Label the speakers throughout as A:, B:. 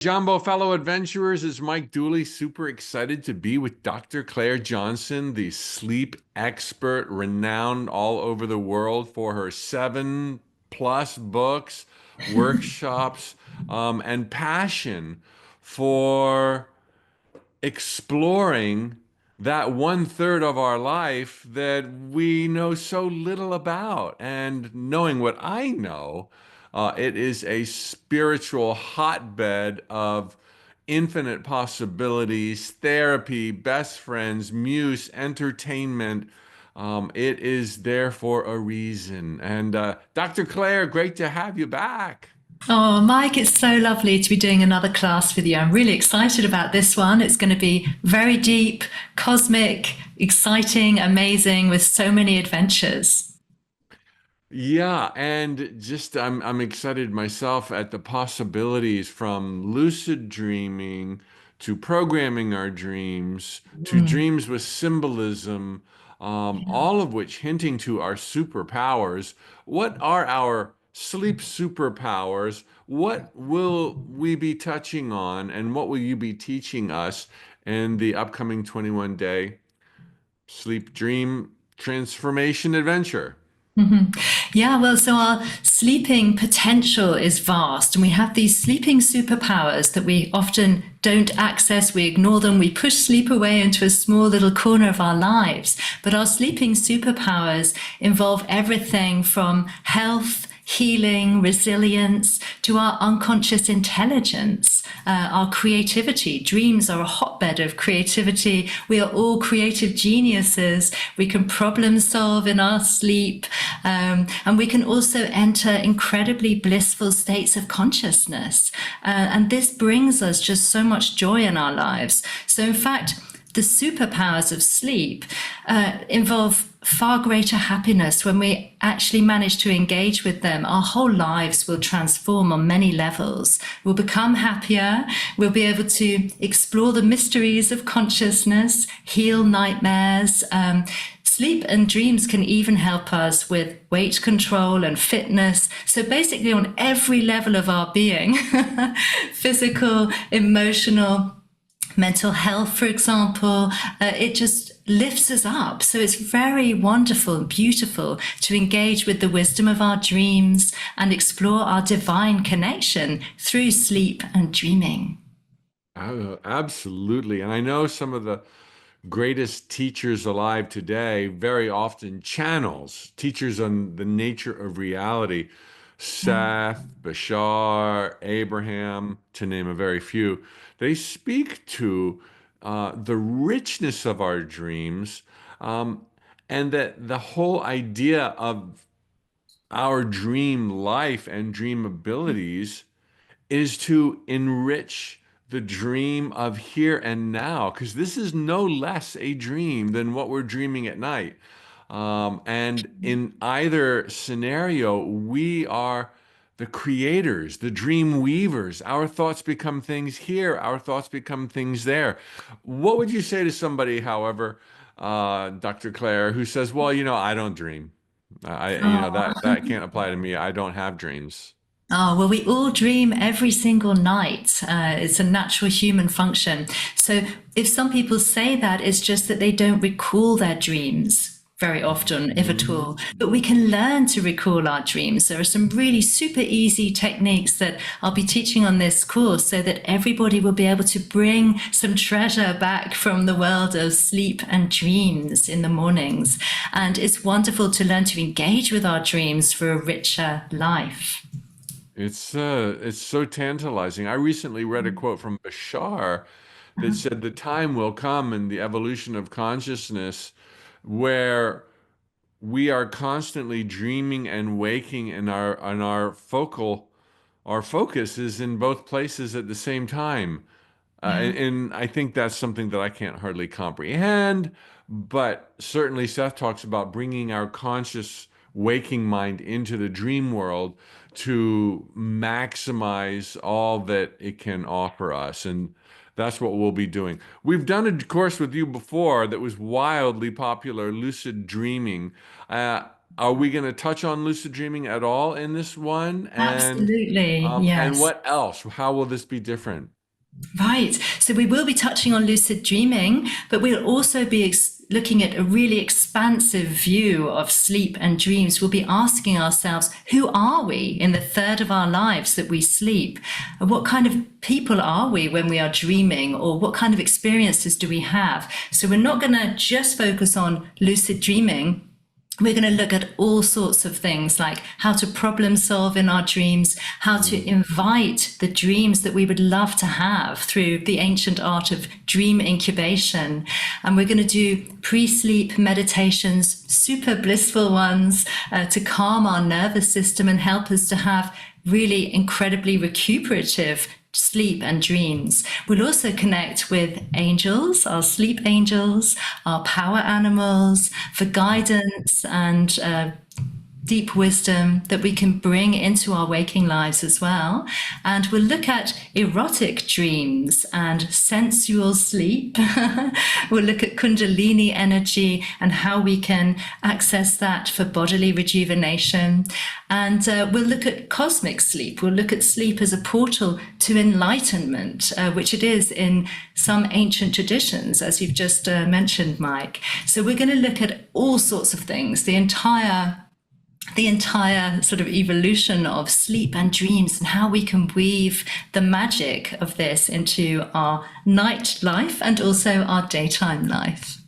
A: Jumbo fellow adventurers, is Mike Dooley super excited to be with Dr. Clare Johnson, the sleep expert renowned all over the world for her 7+ books, workshops, and passion for exploring that 1/3 of our life that we know so little about. And knowing what I know, it is a spiritual hotbed of infinite possibilities, therapy, best friends, muse, entertainment. It is there for a reason. And Dr. Clare, great to have you back.
B: Oh, Mike, it's so lovely to be doing another class with you. I'm really excited about this one. It's going to be very deep, cosmic, exciting, amazing, with so many adventures.
A: Yeah, and just I'm excited myself at the possibilities from lucid dreaming to programming our dreams to
B: Mm,
A: dreams with symbolism,
B: yeah.
A: all of which hinting to our superpowers. What are our sleep superpowers? What will we be touching on, and what will you be teaching us in the upcoming 21-day sleep dream transformation adventure?
B: Mhm. Yeah, well, so our sleeping potential is vast, and we have these sleeping superpowers that we often don't access. We ignore them. We push sleep away into a small little corner of our lives. But our sleeping superpowers involve everything from health, healing, resilience, to our unconscious intelligence, our creativity. Dreams are a hotbed of creativity. We are all creative geniuses. We can problem solve in our sleep. And we can also enter incredibly blissful states of consciousness. And this brings us just so much joy in our lives. So, in fact, the superpowers of sleep involve far greater happiness. When we actually manage to engage with them, our whole lives will transform on many levels. We'll become happier. We'll be able to explore the mysteries of consciousness, heal nightmares. Sleep and dreams can even help us with weight control and fitness. So basically, on every level of our being, physical, emotional, mental health, for example, it just lifts us up. So it's very wonderful and beautiful to engage with the wisdom of our dreams and explore our divine connection through sleep and dreaming.
A: Oh, absolutely. And I know some of the greatest teachers alive today very often channels teachers on the nature of reality. Seth, Bashar, Abraham, to name a very few. They speak to the richness of our dreams, um, and that the whole idea of our dream life and dream abilities is to enrich the dream of here and now, because this is no less a dream than what we're dreaming at night. And in either scenario, we are the creators, the dream weavers. Our thoughts become things here, our thoughts become things there. What would you say to somebody, however, Dr. Clare, who says, well, I don't dream. That can't apply to me. I don't have dreams.
B: Oh, well, we all dream every single night. It's a natural human function. So if some people say that, it's just that they don't recall their dreams very often, if at all. But we can learn to recall our dreams. There are some really super easy techniques that I'll be teaching on this course so that everybody will be able to bring some treasure back from the world of sleep and dreams in the mornings. And it's wonderful to learn to engage with our dreams for a richer life.
A: It's so tantalizing. I recently read a quote from Bashar that said the time will come in the evolution of consciousness where we are constantly dreaming and waking, and our focus is in both places at the same time.
B: Yeah.
A: And I think that's something that I can't hardly comprehend, but certainly Seth talks about bringing our conscious waking mind into the dream world to maximize all that it can offer us. And that's what we'll be doing. We've done a course with you before that was wildly popular, lucid dreaming. Uh, Are we going to touch on lucid dreaming at all in this one?
B: Absolutely,
A: And
B: yes.
A: what else? How will this be different?
B: Right. So we will be touching on lucid dreaming, but we'll also be looking at a really expansive view of sleep and dreams. We'll be asking ourselves, who are we in the third of our lives that we sleep? And what kind of people are we when we are dreaming? Or what kind of experiences do we have? So we're not going to just focus on lucid dreaming. We're going to look at all sorts of things like how to problem solve in our dreams, how to invite the dreams that we would love to have through the ancient art of dream incubation. And we're going to do pre-sleep meditations, super blissful ones, to calm our nervous system and help us to have really incredibly recuperative sleep and dreams. We'll also connect with angels, our sleep angels, our power animals, for guidance and deep wisdom that we can bring into our waking lives as well. And we'll look at erotic dreams and sensual sleep. We'll look at kundalini energy and how we can access that for bodily rejuvenation. And we'll look at cosmic sleep. We'll look at sleep as a portal to enlightenment, which it is in some ancient traditions, as you've just mentioned, Mike. So we're going to look at all sorts of things, the entire sort of evolution of sleep and dreams and how we can weave the magic of this into our night life and also our daytime life.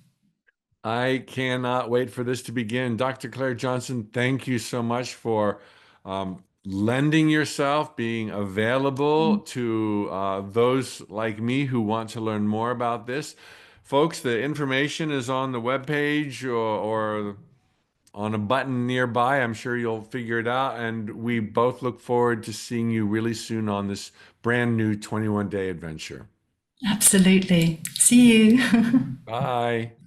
A: I cannot wait for this to begin. Dr. Clare Johnson, thank you so much for lending yourself, being available to those like me who want to learn more about this. Folks, the information is on the webpage or on a button nearby. I'm sure you'll figure it out. And we both look forward to seeing you really soon on this brand new 21-day adventure.
B: Absolutely. See you.
A: Bye.